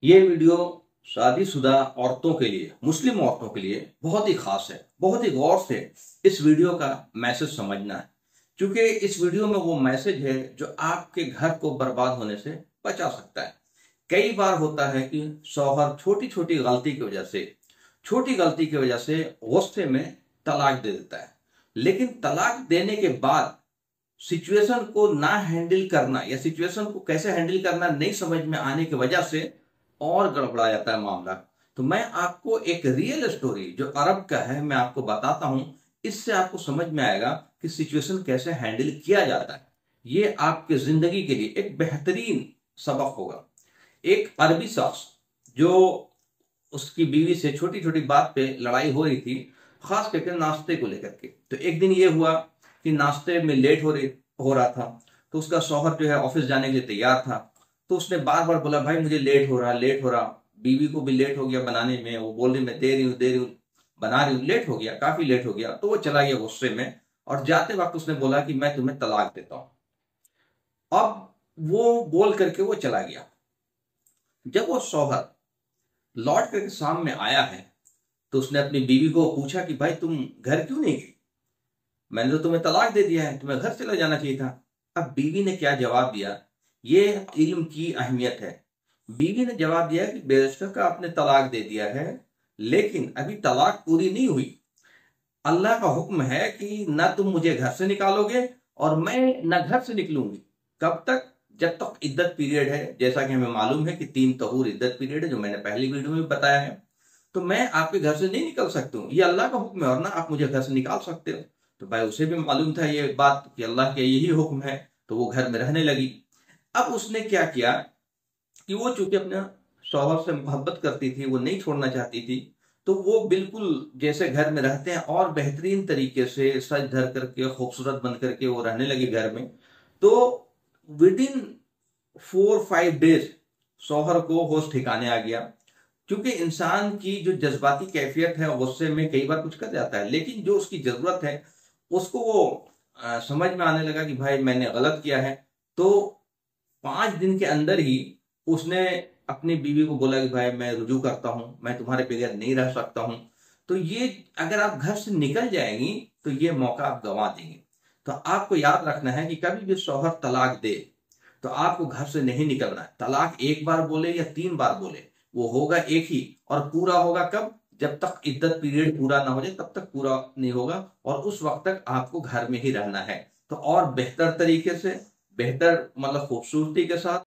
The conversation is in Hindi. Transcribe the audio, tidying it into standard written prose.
ये वीडियो शादीशुदा औरतों के लिए, मुस्लिम औरतों के लिए बहुत ही खास है। बहुत ही गौर से इस वीडियो का मैसेज समझना है, क्योंकि इस वीडियो में वो मैसेज है जो आपके घर को बर्बाद होने से बचा सकता है। कई बार होता है कि शौहर छोटी गलती की वजह से गुस्से में तलाक दे देता है, लेकिन तलाक देने के बाद सिचुएशन को ना हैंडल करना या सिचुएशन को कैसे हैंडल करना नहीं समझ में आने की वजह से और गड़बड़ा जाता है मामला। तो मैं आपको एक रियल स्टोरी जो अरब का है मैं आपको बताता हूं। इससे आपको समझ में आएगा कि सिचुएशन कैसे हैंडल किया जाता है। ये आपके जिंदगी के लिए एक बेहतरीन सबक होगा। एक अरबी शख्स जो उसकी बीवी से छोटी छोटी बात पे लड़ाई हो रही थी, खास करके नाश्ते को लेकर के। तो एक दिन ये हुआ कि नाश्ते में लेट हो रहा था। तो उसका शौहर जो है ऑफिस जाने के लिए तैयार था। तो उसने बार बार बोला, भाई मुझे लेट हो रहा। बीवी को भी लेट हो गया बनाने में। वो बोल रही मैं दे रही हूँ, बना रही हूँ, लेट हो गया, काफी लेट हो गया। तो वो चला गया गुस्से में और जाते वक्त उसने बोला कि मैं तुम्हें तलाक देता हूं। अब वो बोल करके वो चला गया। जब वो शौहर लौट करके सामने आया है तो उसने अपनी बीवी को पूछा कि भाई तुम घर क्यों नहीं गई? मैंने तो तुम्हें तलाक दे दिया है, तुम्हें घर चला जाना चाहिए था। अब बीवी ने क्या जवाब दिया, ये इल्म की अहमियत है। बीवी ने जवाब दिया कि बेशक आपने तलाक दे दिया है, लेकिन अभी तलाक पूरी नहीं हुई। अल्लाह का हुक्म है कि ना तुम मुझे घर से निकालोगे और मैं ना घर से निकलूंगी। कब तक? जब तक इद्दत पीरियड है। जैसा कि हमें मालूम है कि 3 तहूर इद्दत पीरियड है, जो मैंने पहली वीडियो में बताया है। तो मैं आपके घर से नहीं निकल सकती हूँ, ये अल्लाह का हुक्म है, और ना आप मुझे घर से निकाल सकते हो। तो भाई उसे भी मालूम था ये बात कि अल्लाह का यही हुक्म है। तो वो घर में रहने लगी। अब उसने क्या किया कि वो चूंकि अपने शौहर से मोहब्बत करती थी, वो नहीं छोड़ना चाहती थी। तो वो बिल्कुल जैसे घर में रहते हैं और बेहतरीन तरीके से सज धर करके खूबसूरत बन करके वो रहने लगी घर में। तो विद इन 4-5 डेज शौहर को होश ठिकाने आ गया। क्योंकि इंसान की जो जज्बाती कैफियत है गुस्से में कई बार कुछ कर जाता है, लेकिन जो उसकी जरूरत है उसको वो समझ में आने लगा कि भाई मैंने गलत किया है। तो 5 दिन के अंदर ही उसने अपनी बीवी को बोला कि भाई मैं रुजू करता हूं, मैं तुम्हारे बगैर नहीं रह सकता हूं। तो ये अगर आप घर से निकल जाएंगी तो ये मौका आप गंवा देंगे। तो आपको याद रखना है कि कभी भी शौहर तलाक दे तो आपको घर से नहीं निकलना है। तलाक एक बार बोले या 3 बार बोले, वो होगा एक ही, और पूरा होगा कब? जब तक इद्दत पीरियड पूरा ना हो जाए तब तक पूरा नहीं होगा, और उस वक्त तक आपको घर में ही रहना है। तो और बेहतर तरीके से, बेहतर मतलब खूबसूरती के साथ